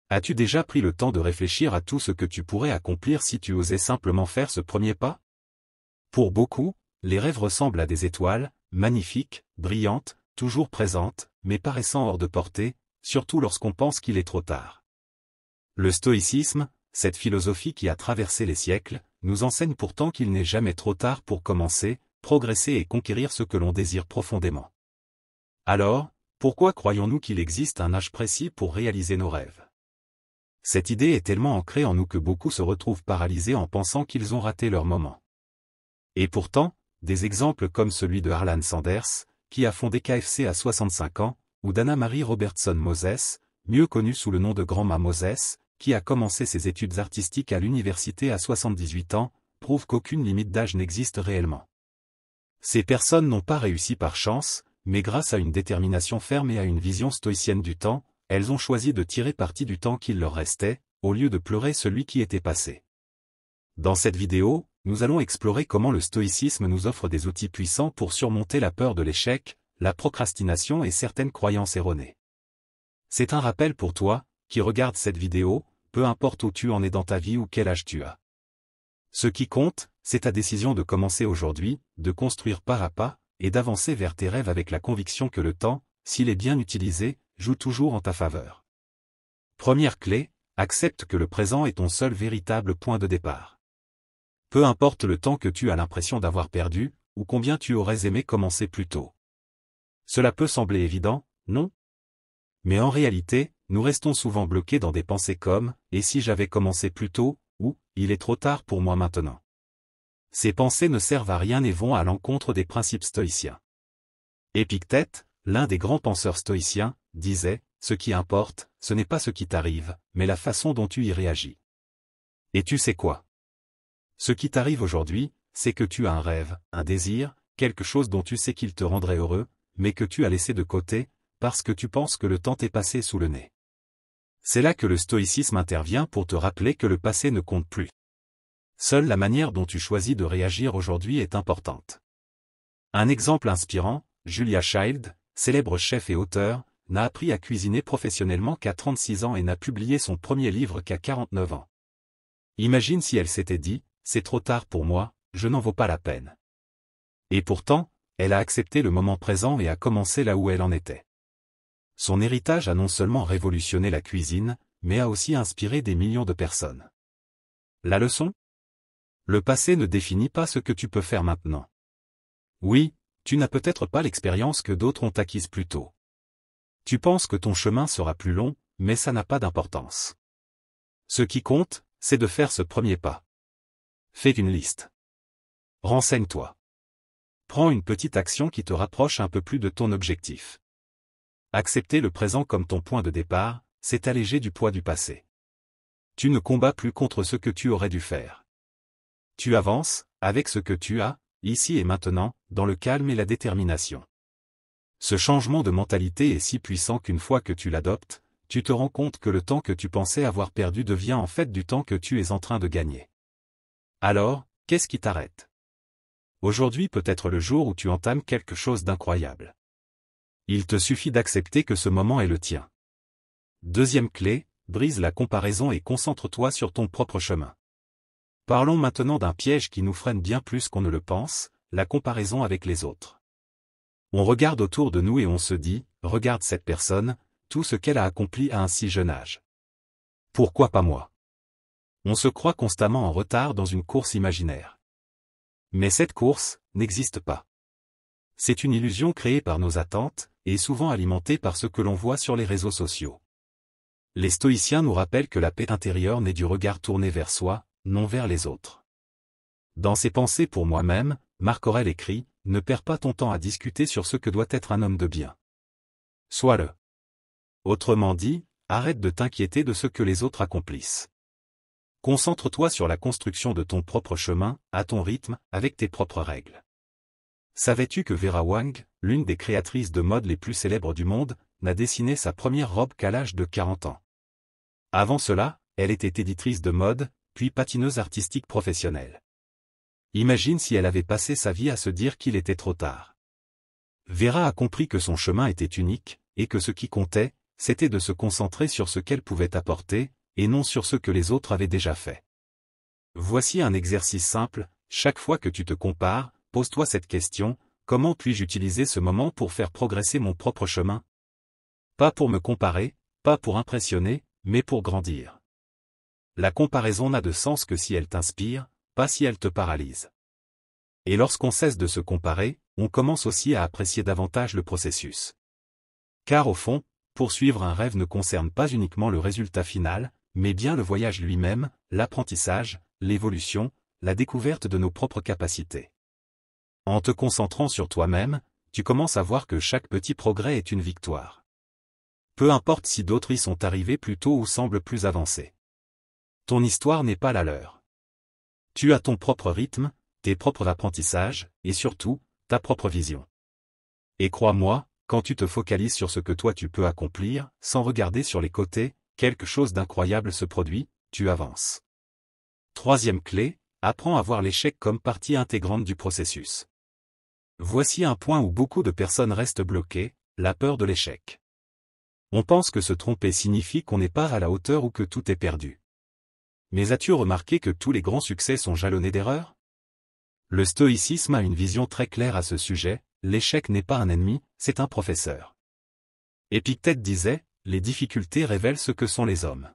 As-tu déjà pris le temps de réfléchir à tout ce que tu pourrais accomplir si tu osais simplement faire ce premier pas? Pour beaucoup, les rêves ressemblent à des étoiles, magnifiques, brillantes, toujours présentes, mais paraissant hors de portée, surtout lorsqu'on pense qu'il est trop tard. Le stoïcisme, cette philosophie qui a traversé les siècles, nous enseigne pourtant qu'il n'est jamais trop tard pour commencer, progresser et conquérir ce que l'on désire profondément. Alors, pourquoi croyons-nous qu'il existe un âge précis pour réaliser nos rêves? Cette idée est tellement ancrée en nous que beaucoup se retrouvent paralysés en pensant qu'ils ont raté leur moment. Et pourtant, des exemples comme celui de Harlan Sanders, qui a fondé KFC à 65 ans, ou d'Anna-Marie Robertson Moses, mieux connue sous le nom de Grandma Moses, qui a commencé ses études artistiques à l'université à 78 ans, prouvent qu'aucune limite d'âge n'existe réellement. Ces personnes n'ont pas réussi par chance, mais grâce à une détermination ferme et à une vision stoïcienne du temps, elles ont choisi de tirer parti du temps qu'il leur restait, au lieu de pleurer celui qui était passé. Dans cette vidéo, nous allons explorer comment le stoïcisme nous offre des outils puissants pour surmonter la peur de l'échec, la procrastination et certaines croyances erronées. C'est un rappel pour toi, qui regarde cette vidéo, peu importe où tu en es dans ta vie ou quel âge tu as. Ce qui compte, c'est ta décision de commencer aujourd'hui, de construire pas à pas, et d'avancer vers tes rêves avec la conviction que le temps, s'il est bien utilisé, joue toujours en ta faveur. Première clé, accepte que le présent est ton seul véritable point de départ. Peu importe le temps que tu as l'impression d'avoir perdu, ou combien tu aurais aimé commencer plus tôt. Cela peut sembler évident, non? Mais en réalité, nous restons souvent bloqués dans des pensées comme « et si j'avais commencé plus tôt » ou « il est trop tard pour moi maintenant ». Ces pensées ne servent à rien et vont à l'encontre des principes stoïciens. Épictète, l'un des grands penseurs stoïciens, disait « ce qui importe, ce n'est pas ce qui t'arrive, mais la façon dont tu y réagis ». Et tu sais quoi? Ce qui t'arrive aujourd'hui, c'est que tu as un rêve, un désir, quelque chose dont tu sais qu'il te rendrait heureux, mais que tu as laissé de côté, parce que tu penses que le temps t'est passé sous le nez. C'est là que le stoïcisme intervient pour te rappeler que le passé ne compte plus. Seule la manière dont tu choisis de réagir aujourd'hui est importante. Un exemple inspirant, Julia Child, célèbre chef et auteur, n'a appris à cuisiner professionnellement qu'à 36 ans et n'a publié son premier livre qu'à 49 ans. Imagine si elle s'était dit « c'est trop tard pour moi, je n'en vaux pas la peine ». Et pourtant, elle a accepté le moment présent et a commencé là où elle en était. Son héritage a non seulement révolutionné la cuisine, mais a aussi inspiré des millions de personnes. La leçon? Le passé ne définit pas ce que tu peux faire maintenant. Oui, tu n'as peut-être pas l'expérience que d'autres ont acquise plus tôt. Tu penses que ton chemin sera plus long, mais ça n'a pas d'importance. Ce qui compte, c'est de faire ce premier pas. Fais une liste. Renseigne-toi. Prends une petite action qui te rapproche un peu plus de ton objectif. Accepter le présent comme ton point de départ, c'est alléger du poids du passé. Tu ne combats plus contre ce que tu aurais dû faire. Tu avances, avec ce que tu as, ici et maintenant, dans le calme et la détermination. Ce changement de mentalité est si puissant qu'une fois que tu l'adoptes, tu te rends compte que le temps que tu pensais avoir perdu devient en fait du temps que tu es en train de gagner. Alors, qu'est-ce qui t'arrête? Aujourd'hui peut être le jour où tu entames quelque chose d'incroyable. Il te suffit d'accepter que ce moment est le tien. Deuxième clé, brise la comparaison et concentre-toi sur ton propre chemin. Parlons maintenant d'un piège qui nous freine bien plus qu'on ne le pense, la comparaison avec les autres. On regarde autour de nous et on se dit, regarde cette personne, tout ce qu'elle a accompli à un si jeune âge. Pourquoi pas moi? On se croit constamment en retard dans une course imaginaire. Mais cette course n'existe pas. C'est une illusion créée par nos attentes, et souvent alimentée par ce que l'on voit sur les réseaux sociaux. Les stoïciens nous rappellent que la paix intérieure naît du regard tourné vers soi, non vers les autres. Dans ses pensées pour moi-même, Marc Aurèle écrit « Ne perds pas ton temps à discuter sur ce que doit être un homme de bien. Sois-le. » Autrement dit, arrête de t'inquiéter de ce que les autres accomplissent. Concentre-toi sur la construction de ton propre chemin, à ton rythme, avec tes propres règles. Savais-tu que Vera Wang, l'une des créatrices de mode les plus célèbres du monde, n'a dessiné sa première robe qu'à l'âge de 40 ans? Avant cela, elle était éditrice de mode, puis patineuse artistique professionnelle. Imagine si elle avait passé sa vie à se dire qu'il était trop tard. Vera a compris que son chemin était unique, et que ce qui comptait, c'était de se concentrer sur ce qu'elle pouvait apporter, et non sur ce que les autres avaient déjà fait. Voici un exercice simple, chaque fois que tu te compares, pose-toi cette question, comment puis-je utiliser ce moment pour faire progresser mon propre chemin? Pas pour me comparer, pas pour impressionner, mais pour grandir. La comparaison n'a de sens que si elle t'inspire, pas si elle te paralyse. Et lorsqu'on cesse de se comparer, on commence aussi à apprécier davantage le processus. Car au fond, poursuivre un rêve ne concerne pas uniquement le résultat final, mais bien le voyage lui-même, l'apprentissage, l'évolution, la découverte de nos propres capacités. En te concentrant sur toi-même, tu commences à voir que chaque petit progrès est une victoire. Peu importe si d'autres y sont arrivés plus tôt ou semblent plus avancés. Ton histoire n'est pas la leur. Tu as ton propre rythme, tes propres apprentissages, et surtout, ta propre vision. Et crois-moi, quand tu te focalises sur ce que toi tu peux accomplir, sans regarder sur les côtés, quelque chose d'incroyable se produit, tu avances. Troisième clé, apprends à voir l'échec comme partie intégrante du processus. Voici un point où beaucoup de personnes restent bloquées, la peur de l'échec. On pense que se tromper signifie qu'on n'est pas à la hauteur ou que tout est perdu. Mais as-tu remarqué que tous les grands succès sont jalonnés d'erreurs? Le stoïcisme a une vision très claire à ce sujet, l'échec n'est pas un ennemi, c'est un professeur. Épictète disait, les difficultés révèlent ce que sont les hommes.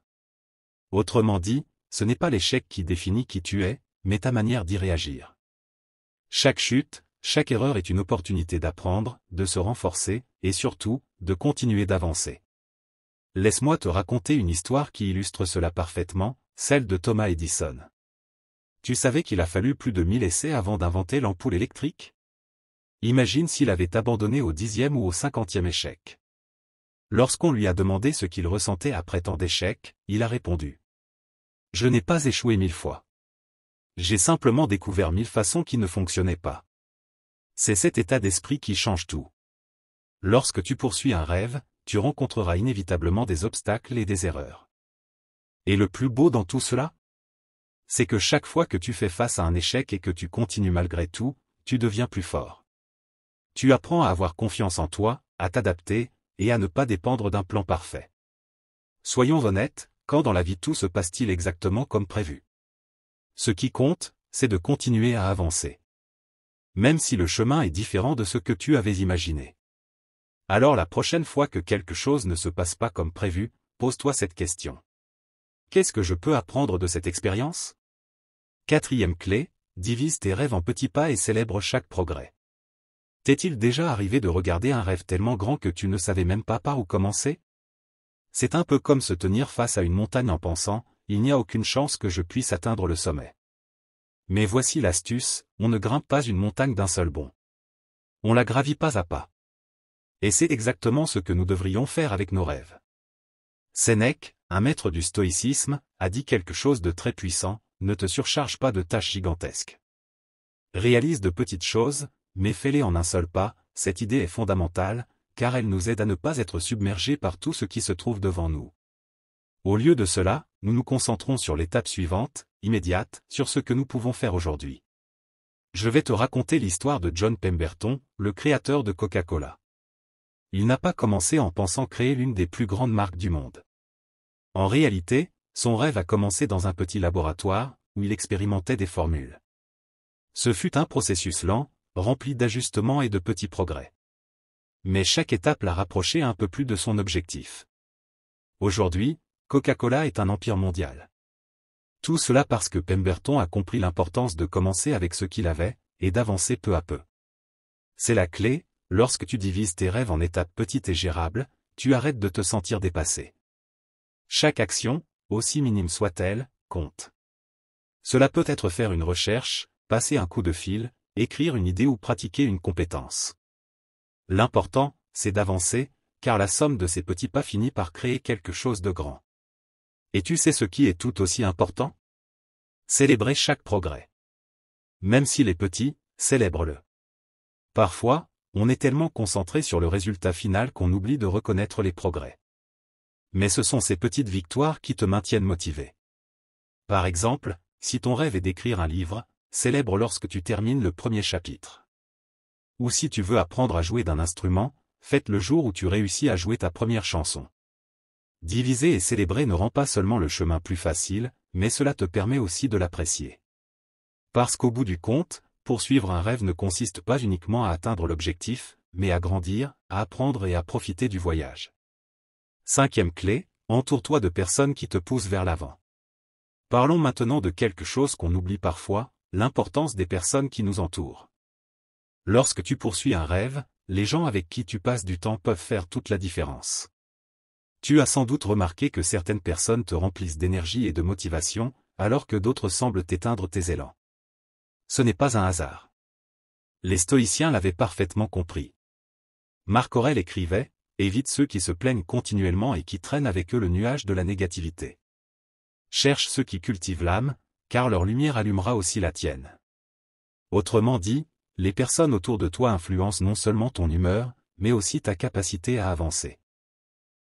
Autrement dit, ce n'est pas l'échec qui définit qui tu es, mais ta manière d'y réagir. Chaque chute, chaque erreur est une opportunité d'apprendre, de se renforcer, et surtout, de continuer d'avancer. Laisse-moi te raconter une histoire qui illustre cela parfaitement, celle de Thomas Edison. Tu savais qu'il a fallu plus de 1000 essais avant d'inventer l'ampoule électrique? Imagine s'il avait abandonné au 10e ou au 50e échec. Lorsqu'on lui a demandé ce qu'il ressentait après tant d'échecs, il a répondu. Je n'ai pas échoué 1000 fois. J'ai simplement découvert 1000 façons qui ne fonctionnaient pas. C'est cet état d'esprit qui change tout. Lorsque tu poursuis un rêve, tu rencontreras inévitablement des obstacles et des erreurs. Et le plus beau dans tout cela? C'est que chaque fois que tu fais face à un échec et que tu continues malgré tout, tu deviens plus fort. Tu apprends à avoir confiance en toi, à t'adapter, et à ne pas dépendre d'un plan parfait. Soyons honnêtes, quand dans la vie tout se passe-t-il exactement comme prévu? Ce qui compte, c'est de continuer à avancer. Même si le chemin est différent de ce que tu avais imaginé. Alors la prochaine fois que quelque chose ne se passe pas comme prévu, pose-toi cette question. Qu'est-ce que je peux apprendre de cette expérience? Quatrième clé, divise tes rêves en petits pas et célèbre chaque progrès. T'est-il déjà arrivé de regarder un rêve tellement grand que tu ne savais même pas par où commencer? C'est un peu comme se tenir face à une montagne en pensant, il n'y a aucune chance que je puisse atteindre le sommet. Mais voici l'astuce, on ne grimpe pas une montagne d'un seul bond. On la gravit pas à pas. Et c'est exactement ce que nous devrions faire avec nos rêves. Sénèque, un maître du stoïcisme, a dit quelque chose de très puissant, ne te surcharge pas de tâches gigantesques. Réalise de petites choses, mais fais-les en un seul pas, cette idée est fondamentale, car elle nous aide à ne pas être submergés par tout ce qui se trouve devant nous. Au lieu de cela, nous nous concentrons sur l'étape suivante, immédiate, sur ce que nous pouvons faire aujourd'hui. Je vais te raconter l'histoire de John Pemberton, le créateur de Coca-Cola. Il n'a pas commencé en pensant créer l'une des plus grandes marques du monde. En réalité, son rêve a commencé dans un petit laboratoire, où il expérimentait des formules. Ce fut un processus lent, rempli d'ajustements et de petits progrès. Mais chaque étape l'a rapproché un peu plus de son objectif. Aujourd'hui, Coca-Cola est un empire mondial. Tout cela parce que Pemberton a compris l'importance de commencer avec ce qu'il avait, et d'avancer peu à peu. C'est la clé, lorsque tu divises tes rêves en étapes petites et gérables, tu arrêtes de te sentir dépassé. Chaque action, aussi minime soit-elle, compte. Cela peut être faire une recherche, passer un coup de fil, écrire une idée ou pratiquer une compétence. L'important, c'est d'avancer, car la somme de ces petits pas finit par créer quelque chose de grand. Et tu sais ce qui est tout aussi important? Célébrer chaque progrès. Même s'il est petit, célèbre-le. Parfois, on est tellement concentré sur le résultat final qu'on oublie de reconnaître les progrès. Mais ce sont ces petites victoires qui te maintiennent motivé. Par exemple, si ton rêve est d'écrire un livre, célèbre lorsque tu termines le premier chapitre. Ou si tu veux apprendre à jouer d'un instrument, fête le jour où tu réussis à jouer ta première chanson. Diviser et célébrer ne rend pas seulement le chemin plus facile, mais cela te permet aussi de l'apprécier. Parce qu'au bout du compte, poursuivre un rêve ne consiste pas uniquement à atteindre l'objectif, mais à grandir, à apprendre et à profiter du voyage. 5e clé, entoure-toi de personnes qui te poussent vers l'avant. Parlons maintenant de quelque chose qu'on oublie parfois, l'importance des personnes qui nous entourent. Lorsque tu poursuis un rêve, les gens avec qui tu passes du temps peuvent faire toute la différence. Tu as sans doute remarqué que certaines personnes te remplissent d'énergie et de motivation, alors que d'autres semblent éteindre tes élans. Ce n'est pas un hasard. Les stoïciens l'avaient parfaitement compris. Marc Aurèle écrivait « Évite ceux qui se plaignent continuellement et qui traînent avec eux le nuage de la négativité. Cherche ceux qui cultivent l'âme, car leur lumière allumera aussi la tienne. » Autrement dit, les personnes autour de toi influencent non seulement ton humeur, mais aussi ta capacité à avancer.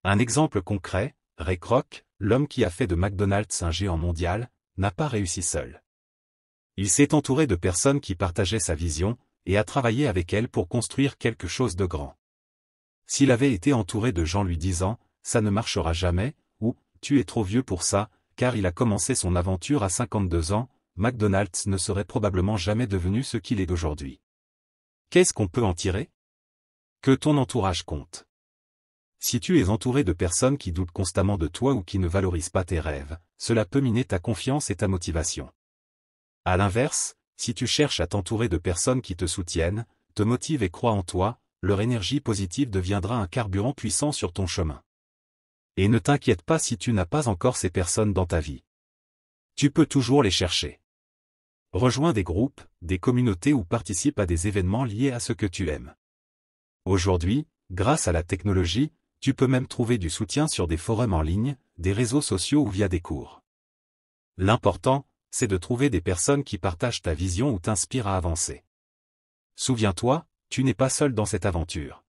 Un exemple concret, Ray Kroc, l'homme qui a fait de McDonald's un géant mondial, n'a pas réussi seul. Il s'est entouré de personnes qui partageaient sa vision, et a travaillé avec elles pour construire quelque chose de grand. S'il avait été entouré de gens lui disant « ça ne marchera jamais » ou « tu es trop vieux pour ça », car il a commencé son aventure à 52 ans, McDonald's ne serait probablement jamais devenu ce qu'il est d'aujourd'hui. Qu'est-ce qu'on peut en tirer? Que ton entourage compte. Si tu es entouré de personnes qui doutent constamment de toi ou qui ne valorisent pas tes rêves, cela peut miner ta confiance et ta motivation. À l'inverse, si tu cherches à t'entourer de personnes qui te soutiennent, te motivent et croient en toi, leur énergie positive deviendra un carburant puissant sur ton chemin. Et ne t'inquiète pas si tu n'as pas encore ces personnes dans ta vie. Tu peux toujours les chercher. Rejoins des groupes, des communautés ou participe à des événements liés à ce que tu aimes. Aujourd'hui, grâce à la technologie, tu peux même trouver du soutien sur des forums en ligne, des réseaux sociaux ou via des cours. L'important, c'est de trouver des personnes qui partagent ta vision ou t'inspirent à avancer. Souviens-toi, tu n'es pas seul dans cette aventure.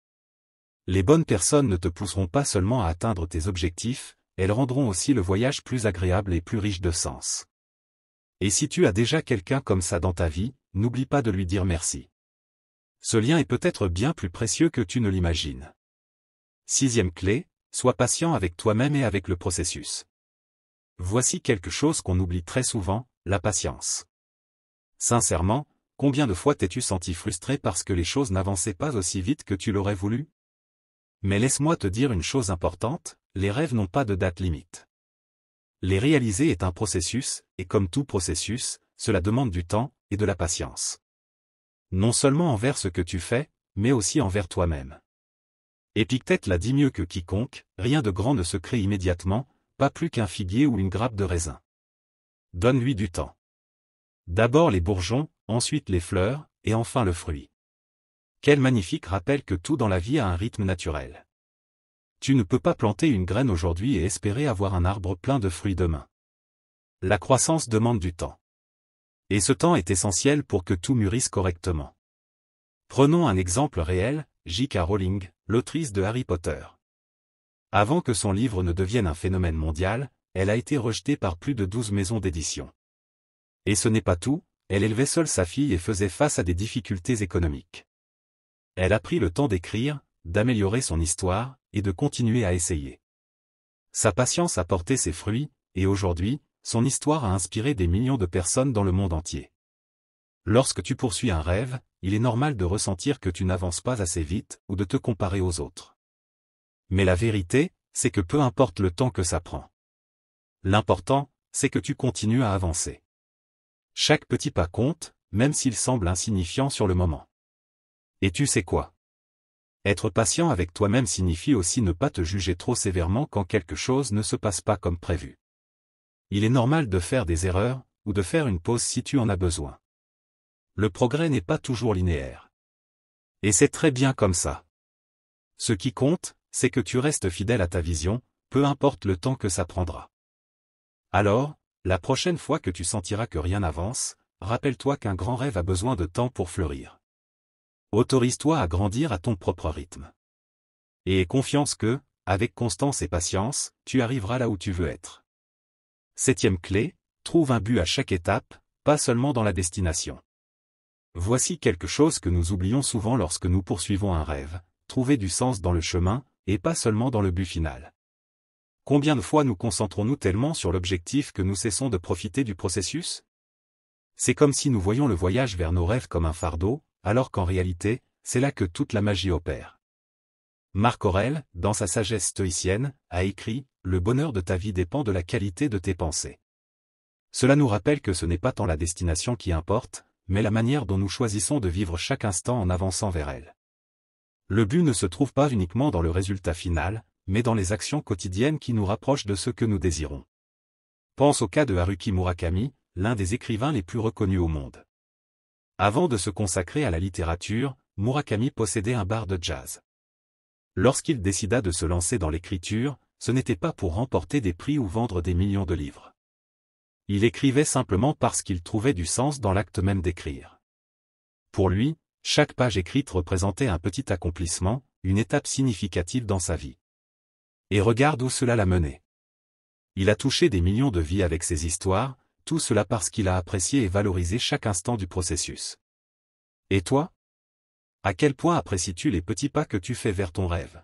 Les bonnes personnes ne te pousseront pas seulement à atteindre tes objectifs, elles rendront aussi le voyage plus agréable et plus riche de sens. Et si tu as déjà quelqu'un comme ça dans ta vie, n'oublie pas de lui dire merci. Ce lien est peut-être bien plus précieux que tu ne l'imagines. 6e clé, sois patient avec toi-même et avec le processus. Voici quelque chose qu'on oublie très souvent, la patience. Sincèrement, combien de fois t'es-tu senti frustré parce que les choses n'avançaient pas aussi vite que tu l'aurais voulu? Mais laisse-moi te dire une chose importante, les rêves n'ont pas de date limite. Les réaliser est un processus, et comme tout processus, cela demande du temps et de la patience. Non seulement envers ce que tu fais, mais aussi envers toi-même. Épictète l'a dit mieux que quiconque, rien de grand ne se crée immédiatement, pas plus qu'un figuier ou une grappe de raisin. Donne-lui du temps. D'abord les bourgeons, ensuite les fleurs, et enfin le fruit. Quel magnifique rappel que tout dans la vie a un rythme naturel. Tu ne peux pas planter une graine aujourd'hui et espérer avoir un arbre plein de fruits demain. La croissance demande du temps. Et ce temps est essentiel pour que tout mûrisse correctement. Prenons un exemple réel, J.K. Rowling, l'autrice de Harry Potter. Avant que son livre ne devienne un phénomène mondial, elle a été rejetée par plus de 12 maisons d'édition. Et ce n'est pas tout, elle élevait seule sa fille et faisait face à des difficultés économiques. Elle a pris le temps d'écrire, d'améliorer son histoire, et de continuer à essayer. Sa patience a porté ses fruits, et aujourd'hui, son histoire a inspiré des millions de personnes dans le monde entier. Lorsque tu poursuis un rêve, il est normal de ressentir que tu n'avances pas assez vite ou de te comparer aux autres. Mais la vérité, c'est que peu importe le temps que ça prend. L'important, c'est que tu continues à avancer. Chaque petit pas compte, même s'il semble insignifiant sur le moment. Et tu sais quoi? Être patient avec toi-même signifie aussi ne pas te juger trop sévèrement quand quelque chose ne se passe pas comme prévu. Il est normal de faire des erreurs, ou de faire une pause si tu en as besoin. Le progrès n'est pas toujours linéaire. Et c'est très bien comme ça. Ce qui compte, c'est que tu restes fidèle à ta vision, peu importe le temps que ça prendra. Alors, la prochaine fois que tu sentiras que rien n'avance, rappelle-toi qu'un grand rêve a besoin de temps pour fleurir. Autorise-toi à grandir à ton propre rythme. Et aie confiance que, avec constance et patience, tu arriveras là où tu veux être. 7e clé, trouve un but à chaque étape, pas seulement dans la destination. Voici quelque chose que nous oublions souvent lorsque nous poursuivons un rêve, trouver du sens dans le chemin, et pas seulement dans le but final. Combien de fois nous concentrons-nous tellement sur l'objectif que nous cessons de profiter du processus? C'est comme si nous voyions le voyage vers nos rêves comme un fardeau, alors qu'en réalité, c'est là que toute la magie opère. Marc Aurèle, dans sa sagesse stoïcienne, a écrit « Le bonheur de ta vie dépend de la qualité de tes pensées ». Cela nous rappelle que ce n'est pas tant la destination qui importe, mais la manière dont nous choisissons de vivre chaque instant en avançant vers elle. Le but ne se trouve pas uniquement dans le résultat final, mais dans les actions quotidiennes qui nous rapprochent de ce que nous désirons. Pense au cas de Haruki Murakami, l'un des écrivains les plus reconnus au monde. Avant de se consacrer à la littérature, Murakami possédait un bar de jazz. Lorsqu'il décida de se lancer dans l'écriture, ce n'était pas pour remporter des prix ou vendre des millions de livres. Il écrivait simplement parce qu'il trouvait du sens dans l'acte même d'écrire. Pour lui, chaque page écrite représentait un petit accomplissement, une étape significative dans sa vie. Et regarde où cela l'a mené. Il a touché des millions de vies avec ses histoires, tout cela parce qu'il a apprécié et valorisé chaque instant du processus. Et toi? À quel point apprécies-tu les petits pas que tu fais vers ton rêve?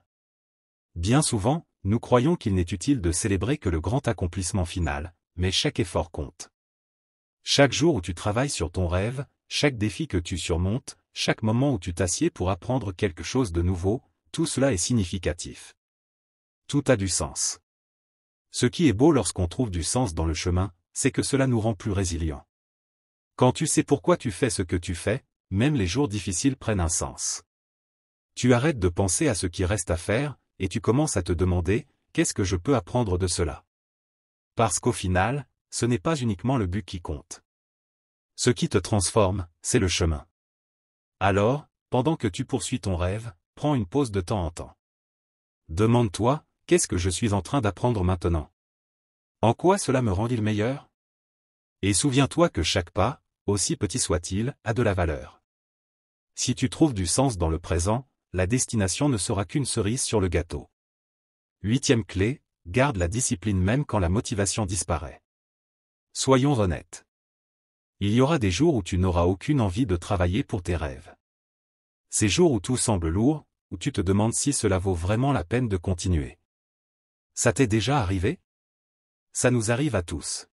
Bien souvent, nous croyons qu'il n'est utile de célébrer que le grand accomplissement final, mais chaque effort compte. Chaque jour où tu travailles sur ton rêve, chaque défi que tu surmontes, chaque moment où tu t'assieds pour apprendre quelque chose de nouveau, tout cela est significatif. Tout a du sens. Ce qui est beau lorsqu'on trouve du sens dans le chemin, c'est que cela nous rend plus résilients. Quand tu sais pourquoi tu fais ce que tu fais, même les jours difficiles prennent un sens. Tu arrêtes de penser à ce qui reste à faire, et tu commences à te demander, qu'est-ce que je peux apprendre de cela? Parce qu'au final, ce n'est pas uniquement le but qui compte. Ce qui te transforme, c'est le chemin. Alors, pendant que tu poursuis ton rêve, prends une pause de temps en temps. Demande-toi, qu'est-ce que je suis en train d'apprendre maintenant? En quoi cela me rend-il meilleur? Et souviens-toi que chaque pas, aussi petit soit-il, a de la valeur. Si tu trouves du sens dans le présent, la destination ne sera qu'une cerise sur le gâteau. 8e clé, garde la discipline même quand la motivation disparaît. Soyons honnêtes. Il y aura des jours où tu n'auras aucune envie de travailler pour tes rêves. Ces jours où tout semble lourd, où tu te demandes si cela vaut vraiment la peine de continuer. Ça t'est déjà arrivé? Ça nous arrive à tous.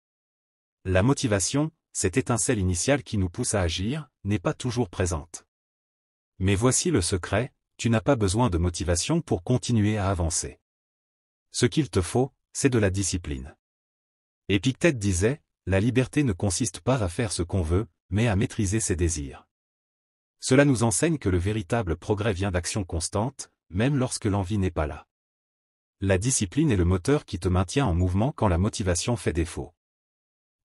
La motivation, cette étincelle initiale qui nous pousse à agir, n'est pas toujours présente. Mais voici le secret, tu n'as pas besoin de motivation pour continuer à avancer. Ce qu'il te faut, c'est de la discipline. Épictète disait, la liberté ne consiste pas à faire ce qu'on veut, mais à maîtriser ses désirs. Cela nous enseigne que le véritable progrès vient d'actions constantes, même lorsque l'envie n'est pas là. La discipline est le moteur qui te maintient en mouvement quand la motivation fait défaut.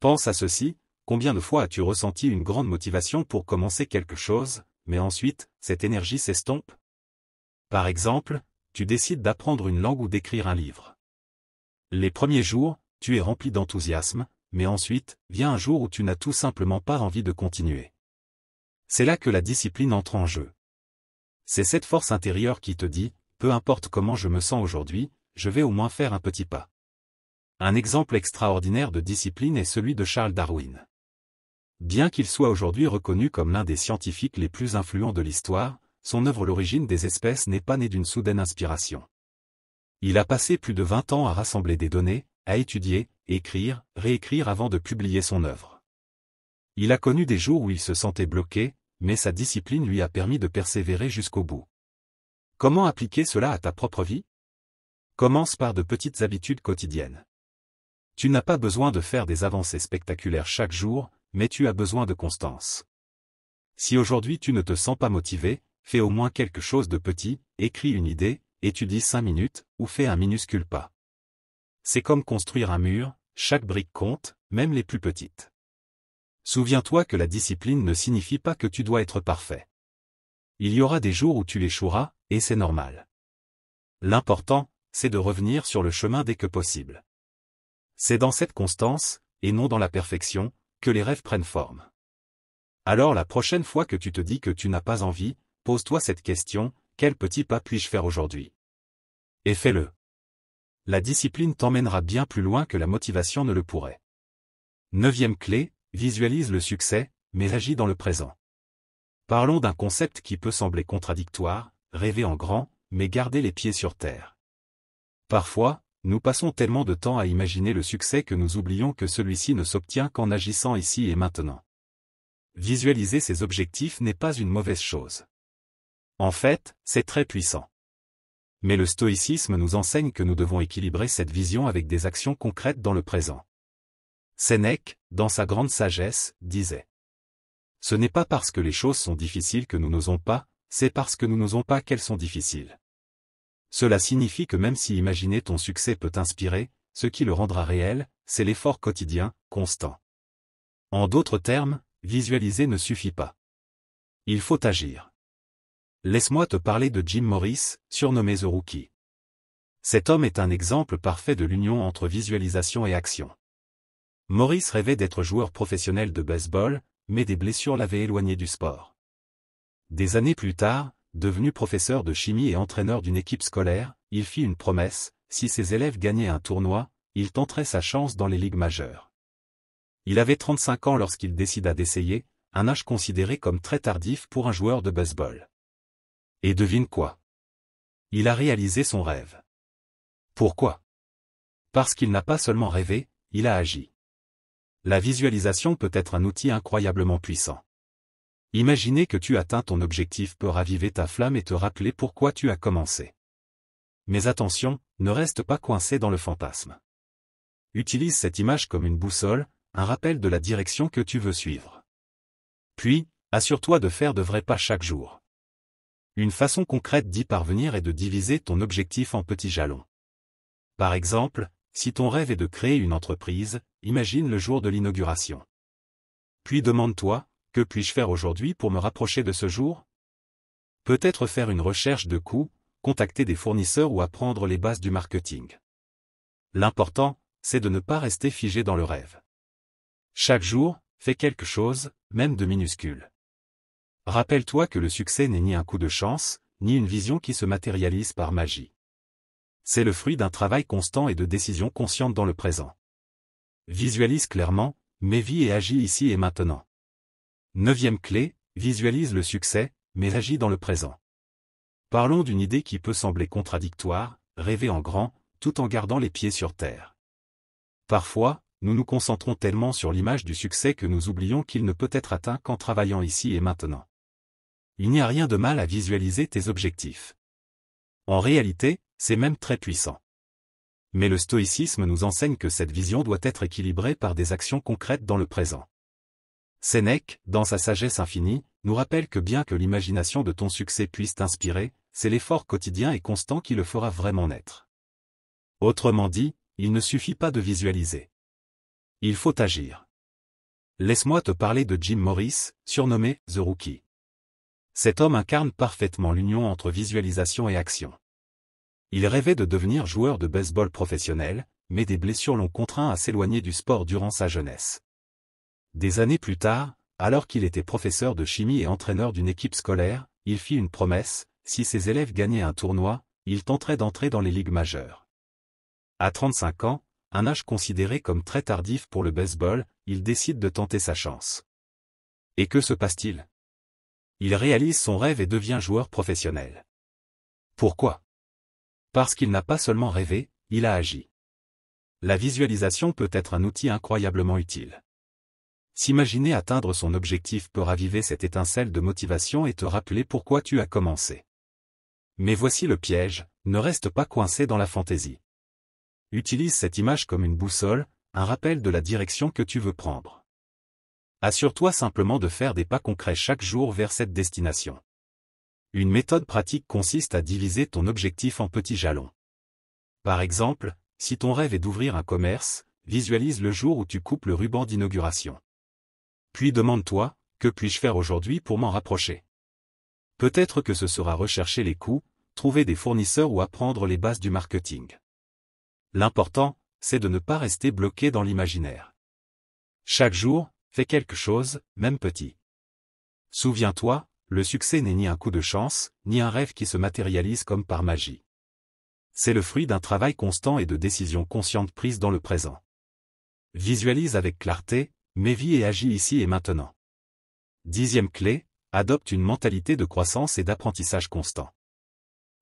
Pense à ceci, combien de fois as-tu ressenti une grande motivation pour commencer quelque chose, mais ensuite, cette énergie s'estompe? Par exemple, tu décides d'apprendre une langue ou d'écrire un livre. Les premiers jours, tu es rempli d'enthousiasme, mais ensuite, vient un jour où tu n'as tout simplement pas envie de continuer. C'est là que la discipline entre en jeu. C'est cette force intérieure qui te dit, peu importe comment je me sens aujourd'hui, je vais au moins faire un petit pas. Un exemple extraordinaire de discipline est celui de Charles Darwin. Bien qu'il soit aujourd'hui reconnu comme l'un des scientifiques les plus influents de l'histoire, son œuvre L'origine des espèces n'est pas née d'une soudaine inspiration. Il a passé plus de 20 ans à rassembler des données, à étudier, écrire, réécrire avant de publier son œuvre. Il a connu des jours où il se sentait bloqué, mais sa discipline lui a permis de persévérer jusqu'au bout. Comment appliquer cela à ta propre vie? Commence par de petites habitudes quotidiennes. Tu n'as pas besoin de faire des avancées spectaculaires chaque jour, mais tu as besoin de constance. Si aujourd'hui tu ne te sens pas motivé, fais au moins quelque chose de petit, écris une idée, étudie 5 minutes, ou fais un minuscule pas. C'est comme construire un mur, chaque brique compte, même les plus petites. Souviens-toi que la discipline ne signifie pas que tu dois être parfait. Il y aura des jours où tu échoueras, et c'est normal. L'important, c'est de revenir sur le chemin dès que possible. C'est dans cette constance, et non dans la perfection, que les rêves prennent forme. Alors la prochaine fois que tu te dis que tu n'as pas envie, pose-toi cette question, quel petit pas puis-je faire aujourd'hui? Et fais-le. La discipline t'emmènera bien plus loin que la motivation ne le pourrait. 9e clé, visualise le succès, mais agis dans le présent. Parlons d'un concept qui peut sembler contradictoire, rêver en grand, mais garder les pieds sur terre. Parfois, nous passons tellement de temps à imaginer le succès que nous oublions que celui-ci ne s'obtient qu'en agissant ici et maintenant. Visualiser ses objectifs n'est pas une mauvaise chose. En fait, c'est très puissant. Mais le stoïcisme nous enseigne que nous devons équilibrer cette vision avec des actions concrètes dans le présent. Sénèque, dans sa grande sagesse, disait : ce n'est pas parce que les choses sont difficiles que nous n'osons pas, c'est parce que nous n'osons pas qu'elles sont difficiles. Cela signifie que même si imaginer ton succès peut t'inspirer, ce qui le rendra réel, c'est l'effort quotidien, constant. En d'autres termes, visualiser ne suffit pas. Il faut agir. Laisse-moi te parler de Jim Morris, surnommé The Rookie. Cet homme est un exemple parfait de l'union entre visualisation et action. Morris rêvait d'être joueur professionnel de baseball, mais des blessures l'avaient éloigné du sport. Des années plus tard, devenu professeur de chimie et entraîneur d'une équipe scolaire, il fit une promesse: si ses élèves gagnaient un tournoi, il tenterait sa chance dans les ligues majeures. Il avait 35 ans lorsqu'il décida d'essayer, un âge considéré comme très tardif pour un joueur de baseball. Et devine quoi? Il a réalisé son rêve. Pourquoi? Parce qu'il n'a pas seulement rêvé, il a agi. La visualisation peut être un outil incroyablement puissant. Imaginer que tu atteins ton objectif peut raviver ta flamme et te rappeler pourquoi tu as commencé. Mais attention, ne reste pas coincé dans le fantasme. Utilise cette image comme une boussole, un rappel de la direction que tu veux suivre. Puis, assure-toi de faire de vrais pas chaque jour. Une façon concrète d'y parvenir est de diviser ton objectif en petits jalons. Par exemple, si ton rêve est de créer une entreprise, imagine le jour de l'inauguration. Puis demande-toi: que puis-je faire aujourd'hui pour me rapprocher de ce jour? Peut-être faire une recherche de coûts, contacter des fournisseurs ou apprendre les bases du marketing. L'important, c'est de ne pas rester figé dans le rêve. Chaque jour, fais quelque chose, même de minuscule. Rappelle-toi que le succès n'est ni un coup de chance, ni une vision qui se matérialise par magie. C'est le fruit d'un travail constant et de décisions conscientes dans le présent. Visualise clairement, mais vis et agis ici et maintenant. 9e clé, visualise le succès, mais agis dans le présent. Parlons d'une idée qui peut sembler contradictoire: rêver en grand, tout en gardant les pieds sur terre. Parfois, nous nous concentrons tellement sur l'image du succès que nous oublions qu'il ne peut être atteint qu'en travaillant ici et maintenant. Il n'y a rien de mal à visualiser tes objectifs. En réalité, c'est même très puissant. Mais le stoïcisme nous enseigne que cette vision doit être équilibrée par des actions concrètes dans le présent. Sénèque, dans sa sagesse infinie, nous rappelle que bien que l'imagination de ton succès puisse t'inspirer, c'est l'effort quotidien et constant qui le fera vraiment naître. Autrement dit, il ne suffit pas de visualiser. Il faut agir. Laisse-moi te parler de Jim Morris, surnommé The Rookie. Cet homme incarne parfaitement l'union entre visualisation et action. Il rêvait de devenir joueur de baseball professionnel, mais des blessures l'ont contraint à s'éloigner du sport durant sa jeunesse. Des années plus tard, alors qu'il était professeur de chimie et entraîneur d'une équipe scolaire, il fit une promesse: si ses élèves gagnaient un tournoi, il tenterait d'entrer dans les ligues majeures. À 35 ans, un âge considéré comme très tardif pour le baseball, il décide de tenter sa chance. Et que se passe-t-il? Il réalise son rêve et devient joueur professionnel. Pourquoi? Parce qu'il n'a pas seulement rêvé, il a agi. La visualisation peut être un outil incroyablement utile. S'imaginer atteindre son objectif peut raviver cette étincelle de motivation et te rappeler pourquoi tu as commencé. Mais voici le piège: ne reste pas coincé dans la fantaisie. Utilise cette image comme une boussole, un rappel de la direction que tu veux prendre. Assure-toi simplement de faire des pas concrets chaque jour vers cette destination. Une méthode pratique consiste à diviser ton objectif en petits jalons. Par exemple, si ton rêve est d'ouvrir un commerce, visualise le jour où tu coupes le ruban d'inauguration. Puis demande-toi: que puis-je faire aujourd'hui pour m'en rapprocher? Peut-être que ce sera rechercher les coûts, trouver des fournisseurs ou apprendre les bases du marketing. L'important, c'est de ne pas rester bloqué dans l'imaginaire. Chaque jour, fais quelque chose, même petit. Souviens-toi, le succès n'est ni un coup de chance, ni un rêve qui se matérialise comme par magie. C'est le fruit d'un travail constant et de décisions conscientes prises dans le présent. Visualise avec clarté, mais vis et agis ici et maintenant. 10e clé, adopte une mentalité de croissance et d'apprentissage constant.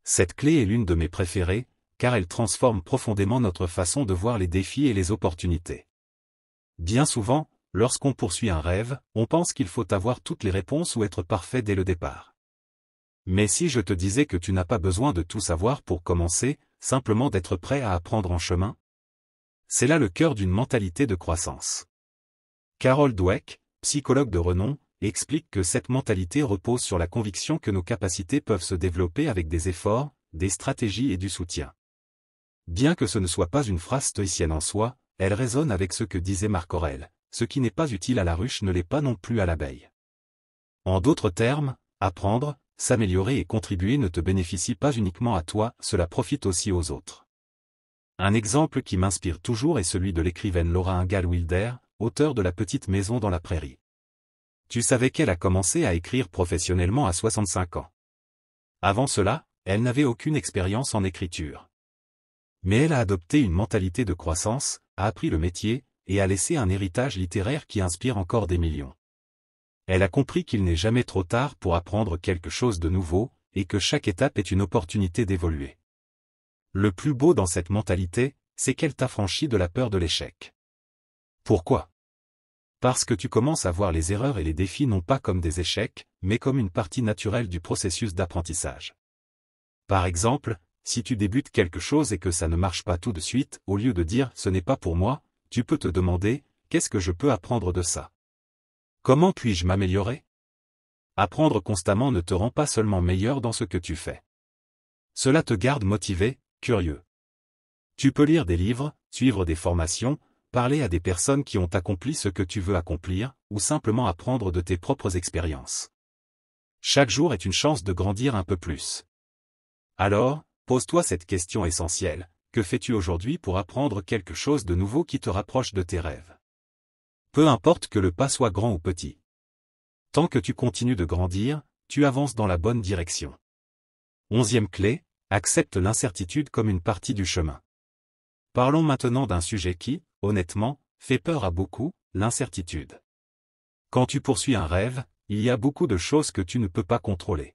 Cette clé est l'une de mes préférées, car elles transforment profondément notre façon de voir les défis et les opportunités. Bien souvent, lorsqu'on poursuit un rêve, on pense qu'il faut avoir toutes les réponses ou être parfait dès le départ. Mais si je te disais que tu n'as pas besoin de tout savoir pour commencer, simplement d'être prêt à apprendre en chemin? C'est là le cœur d'une mentalité de croissance. Carol Dweck, psychologue de renom, explique que cette mentalité repose sur la conviction que nos capacités peuvent se développer avec des efforts, des stratégies et du soutien. Bien que ce ne soit pas une phrase stoïcienne en soi, elle résonne avec ce que disait Marc Aurèle: ce qui n'est pas utile à la ruche ne l'est pas non plus à l'abeille. En d'autres termes, apprendre, s'améliorer et contribuer ne te bénéficie pas uniquement à toi, cela profite aussi aux autres. Un exemple qui m'inspire toujours est celui de l'écrivaine Laura Ingalls Wilder, auteure de La petite maison dans la prairie. Tu savais qu'elle a commencé à écrire professionnellement à 65 ans. Avant cela, elle n'avait aucune expérience en écriture. Mais elle a adopté une mentalité de croissance, a appris le métier, et a laissé un héritage littéraire qui inspire encore des millions. Elle a compris qu'il n'est jamais trop tard pour apprendre quelque chose de nouveau, et que chaque étape est une opportunité d'évoluer. Le plus beau dans cette mentalité, c'est qu'elle t'affranchit de la peur de l'échec. Pourquoi? Parce que tu commences à voir les erreurs et les défis non pas comme des échecs, mais comme une partie naturelle du processus d'apprentissage. Par exemple, si tu débutes quelque chose et que ça ne marche pas tout de suite, au lieu de dire « ce n'est pas pour moi », tu peux te demander « qu'est-ce que je peux apprendre de ça? Comment puis-je m'améliorer ?» Apprendre constamment ne te rend pas seulement meilleur dans ce que tu fais. Cela te garde motivé, curieux. Tu peux lire des livres, suivre des formations, parler à des personnes qui ont accompli ce que tu veux accomplir, ou simplement apprendre de tes propres expériences. Chaque jour est une chance de grandir un peu plus. Alors, pose-toi cette question essentielle: que fais-tu aujourd'hui pour apprendre quelque chose de nouveau qui te rapproche de tes rêves? Peu importe que le pas soit grand ou petit. Tant que tu continues de grandir, tu avances dans la bonne direction. 11e clé, accepte l'incertitude comme une partie du chemin. Parlons maintenant d'un sujet qui, honnêtement, fait peur à beaucoup, l'incertitude. Quand tu poursuis un rêve, il y a beaucoup de choses que tu ne peux pas contrôler.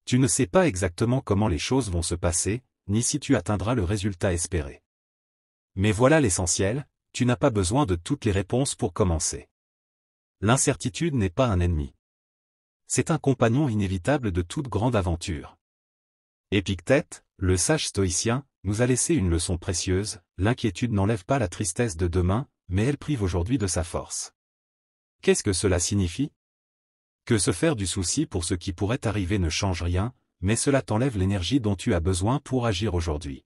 Tu ne sais pas exactement comment les choses vont se passer, ni si tu atteindras le résultat espéré. Mais voilà l'essentiel, tu n'as pas besoin de toutes les réponses pour commencer. L'incertitude n'est pas un ennemi. C'est un compagnon inévitable de toute grande aventure. Épictète, le sage stoïcien, nous a laissé une leçon précieuse: l'inquiétude n'enlève pas la tristesse de demain, mais elle prive aujourd'hui de sa force. Qu'est-ce que cela signifie? Que se faire du souci pour ce qui pourrait arriver ne change rien, mais cela t'enlève l'énergie dont tu as besoin pour agir aujourd'hui.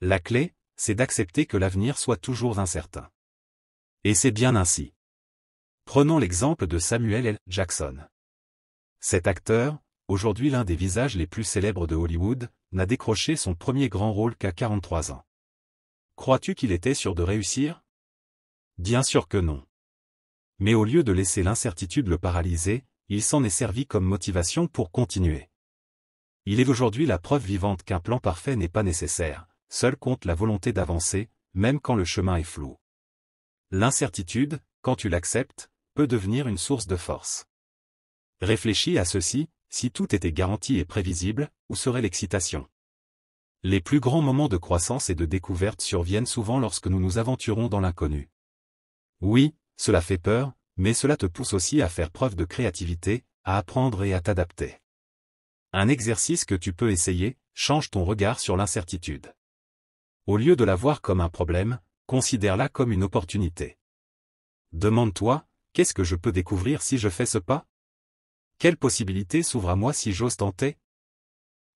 La clé, c'est d'accepter que l'avenir soit toujours incertain. Et c'est bien ainsi. Prenons l'exemple de Samuel L. Jackson. Cet acteur, aujourd'hui l'un des visages les plus célèbres de Hollywood, n'a décroché son premier grand rôle qu'à 43 ans. Crois-tu qu'il était sûr de réussir? Bien sûr que non. Mais au lieu de laisser l'incertitude le paralyser, il s'en est servi comme motivation pour continuer. Il est aujourd'hui la preuve vivante qu'un plan parfait n'est pas nécessaire, seul compte la volonté d'avancer, même quand le chemin est flou. L'incertitude, quand tu l'acceptes, peut devenir une source de force. Réfléchis à ceci: si tout était garanti et prévisible, où serait l'excitation? Les plus grands moments de croissance et de découverte surviennent souvent lorsque nous nous aventurons dans l'inconnu. Oui, cela fait peur, mais cela te pousse aussi à faire preuve de créativité, à apprendre et à t'adapter. Un exercice que tu peux essayer: change ton regard sur l'incertitude. Au lieu de la voir comme un problème, considère-la comme une opportunité. Demande-toi: qu'est-ce que je peux découvrir si je fais ce pas? Quelle possibilité s'ouvre à moi si j'ose tenter?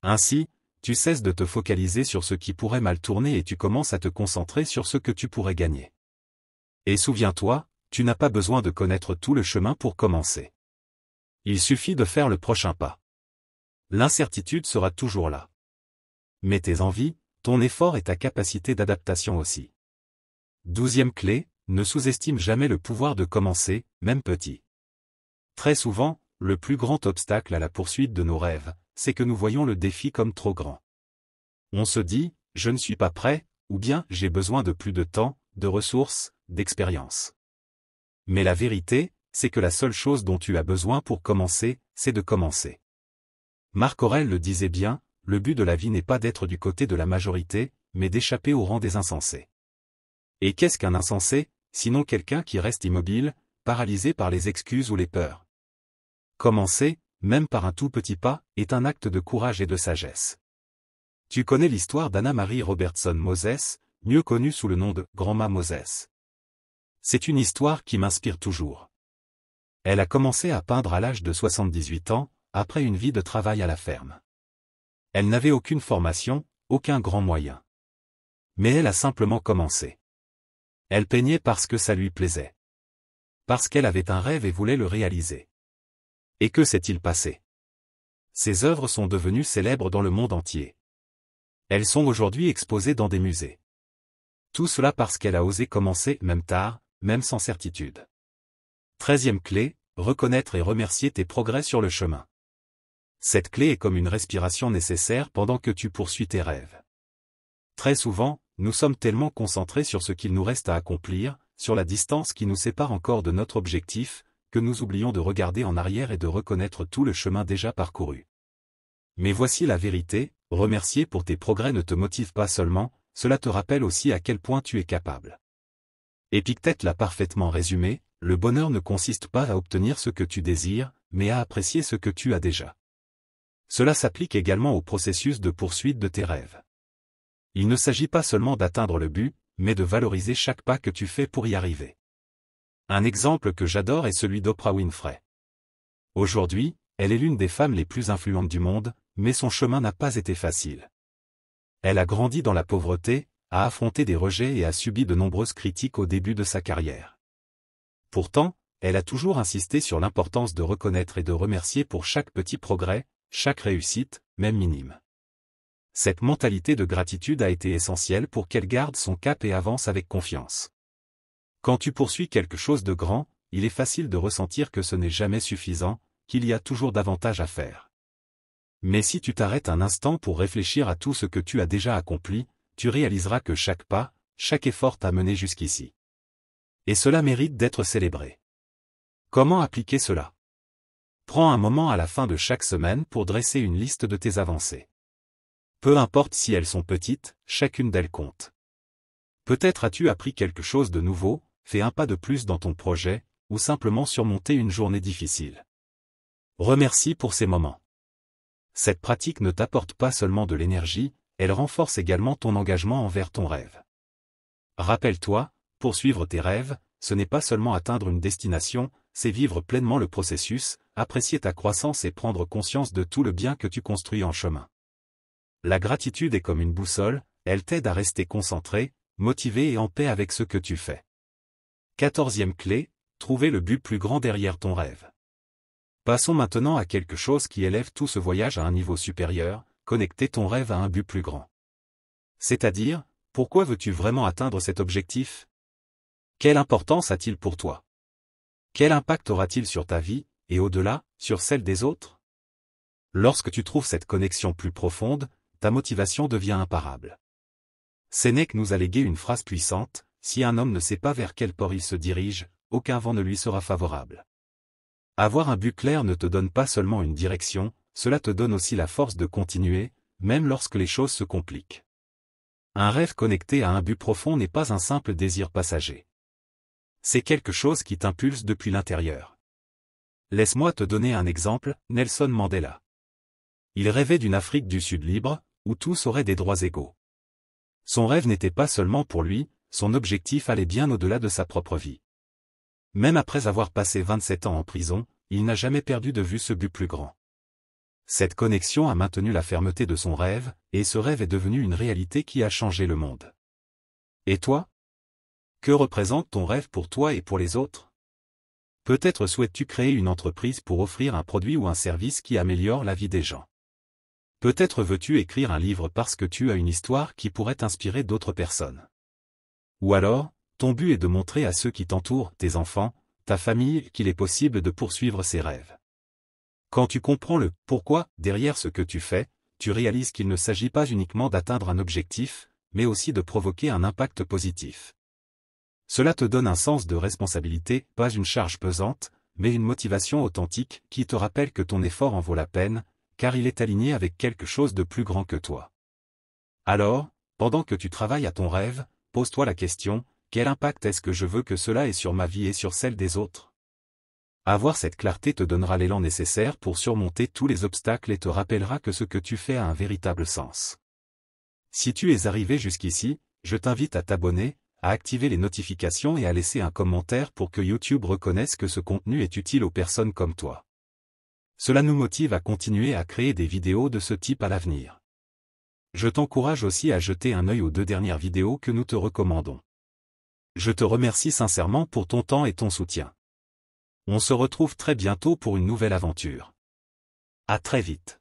Ainsi, tu cesses de te focaliser sur ce qui pourrait mal tourner et tu commences à te concentrer sur ce que tu pourrais gagner. Et souviens-toi, tu n'as pas besoin de connaître tout le chemin pour commencer. Il suffit de faire le prochain pas. L'incertitude sera toujours là. Mais tes envies, ton effort et ta capacité d'adaptation aussi. 12e clé, ne sous-estime jamais le pouvoir de commencer, même petit. Très souvent, le plus grand obstacle à la poursuite de nos rêves, c'est que nous voyons le défi comme trop grand. On se dit: je ne suis pas prêt, ou bien j'ai besoin de plus de temps, de ressources, d'expérience. Mais la vérité, c'est que la seule chose dont tu as besoin pour commencer, c'est de commencer. Marc Aurèle le disait bien: le but de la vie n'est pas d'être du côté de la majorité, mais d'échapper au rang des insensés. Et qu'est-ce qu'un insensé, sinon quelqu'un qui reste immobile, paralysé par les excuses ou les peurs? Commencer, même par un tout petit pas, est un acte de courage et de sagesse. Tu connais l'histoire d'Anna Marie Robertson Moses, mieux connue sous le nom de Grandma Moses. C'est une histoire qui m'inspire toujours. Elle a commencé à peindre à l'âge de 78 ans, après une vie de travail à la ferme. Elle n'avait aucune formation, aucun grand moyen. Mais elle a simplement commencé. Elle peignait parce que ça lui plaisait. Parce qu'elle avait un rêve et voulait le réaliser. Et que s'est-il passé? Ses œuvres sont devenues célèbres dans le monde entier. Elles sont aujourd'hui exposées dans des musées. Tout cela parce qu'elle a osé commencer, même tard, même sans certitude. 13e clé, reconnaître et remercier tes progrès sur le chemin. Cette clé est comme une respiration nécessaire pendant que tu poursuis tes rêves. Très souvent, nous sommes tellement concentrés sur ce qu'il nous reste à accomplir, sur la distance qui nous sépare encore de notre objectif, que nous oublions de regarder en arrière et de reconnaître tout le chemin déjà parcouru. Mais voici la vérité, remercier pour tes progrès ne te motive pas seulement, cela te rappelle aussi à quel point tu es capable. Épictète l'a parfaitement résumé, le bonheur ne consiste pas à obtenir ce que tu désires, mais à apprécier ce que tu as déjà. Cela s'applique également au processus de poursuite de tes rêves. Il ne s'agit pas seulement d'atteindre le but, mais de valoriser chaque pas que tu fais pour y arriver. Un exemple que j'adore est celui d'Oprah Winfrey. Aujourd'hui, elle est l'une des femmes les plus influentes du monde, mais son chemin n'a pas été facile. Elle a grandi dans la pauvreté, a affronté des rejets et a subi de nombreuses critiques au début de sa carrière. Pourtant, elle a toujours insisté sur l'importance de reconnaître et de remercier pour chaque petit progrès, chaque réussite, même minime. Cette mentalité de gratitude a été essentielle pour qu'elle garde son cap et avance avec confiance. Quand tu poursuis quelque chose de grand, il est facile de ressentir que ce n'est jamais suffisant, qu'il y a toujours davantage à faire. Mais si tu t'arrêtes un instant pour réfléchir à tout ce que tu as déjà accompli, tu réaliseras que chaque pas, chaque effort t'a mené jusqu'ici. Et cela mérite d'être célébré. Comment appliquer cela? Prends un moment à la fin de chaque semaine pour dresser une liste de tes avancées. Peu importe si elles sont petites, chacune d'elles compte. Peut-être as-tu appris quelque chose de nouveau, fait un pas de plus dans ton projet, ou simplement surmonté une journée difficile. Remercie pour ces moments. Cette pratique ne t'apporte pas seulement de l'énergie, elle renforce également ton engagement envers ton rêve. Rappelle-toi, poursuivre tes rêves, ce n'est pas seulement atteindre une destination, c'est vivre pleinement le processus, apprécier ta croissance et prendre conscience de tout le bien que tu construis en chemin. La gratitude est comme une boussole, elle t'aide à rester concentré, motivé et en paix avec ce que tu fais. 14e clé, trouver le but plus grand derrière ton rêve. Passons maintenant à quelque chose qui élève tout ce voyage à un niveau supérieur, connecter ton rêve à un but plus grand. C'est-à-dire, pourquoi veux-tu vraiment atteindre cet objectif? Quelle importance a-t-il pour toi? Quel impact aura-t-il sur ta vie, et au-delà, sur celle des autres? Lorsque tu trouves cette connexion plus profonde, ta motivation devient imparable. Sénèque nous a légué une phrase puissante, si un homme ne sait pas vers quel port il se dirige, aucun vent ne lui sera favorable. Avoir un but clair ne te donne pas seulement une direction, cela te donne aussi la force de continuer, même lorsque les choses se compliquent. Un rêve connecté à un but profond n'est pas un simple désir passager. C'est quelque chose qui t'impulse depuis l'intérieur. Laisse-moi te donner un exemple, Nelson Mandela. Il rêvait d'une Afrique du Sud libre, où tous auraient des droits égaux. Son rêve n'était pas seulement pour lui, son objectif allait bien au-delà de sa propre vie. Même après avoir passé 27 ans en prison, il n'a jamais perdu de vue ce but plus grand. Cette connexion a maintenu la fermeté de son rêve, et ce rêve est devenu une réalité qui a changé le monde. Et toi? Que représente ton rêve pour toi et pour les autres? Peut-être souhaites-tu créer une entreprise pour offrir un produit ou un service qui améliore la vie des gens. Peut-être veux-tu écrire un livre parce que tu as une histoire qui pourrait inspirer d'autres personnes. Ou alors, ton but est de montrer à ceux qui t'entourent, tes enfants, ta famille, qu'il est possible de poursuivre ses rêves. Quand tu comprends le « pourquoi » derrière ce que tu fais, tu réalises qu'il ne s'agit pas uniquement d'atteindre un objectif, mais aussi de provoquer un impact positif. Cela te donne un sens de responsabilité, pas une charge pesante, mais une motivation authentique qui te rappelle que ton effort en vaut la peine, car il est aligné avec quelque chose de plus grand que toi. Alors, pendant que tu travailles à ton rêve, pose-toi la question, quel impact est-ce que je veux que cela ait sur ma vie et sur celle des autres? Avoir cette clarté te donnera l'élan nécessaire pour surmonter tous les obstacles et te rappellera que ce que tu fais a un véritable sens. Si tu es arrivé jusqu'ici, je t'invite à t'abonner, à activer les notifications et à laisser un commentaire pour que YouTube reconnaisse que ce contenu est utile aux personnes comme toi. Cela nous motive à continuer à créer des vidéos de ce type à l'avenir. Je t'encourage aussi à jeter un œil aux 2 dernières vidéos que nous te recommandons. Je te remercie sincèrement pour ton temps et ton soutien. On se retrouve très bientôt pour une nouvelle aventure. À très vite.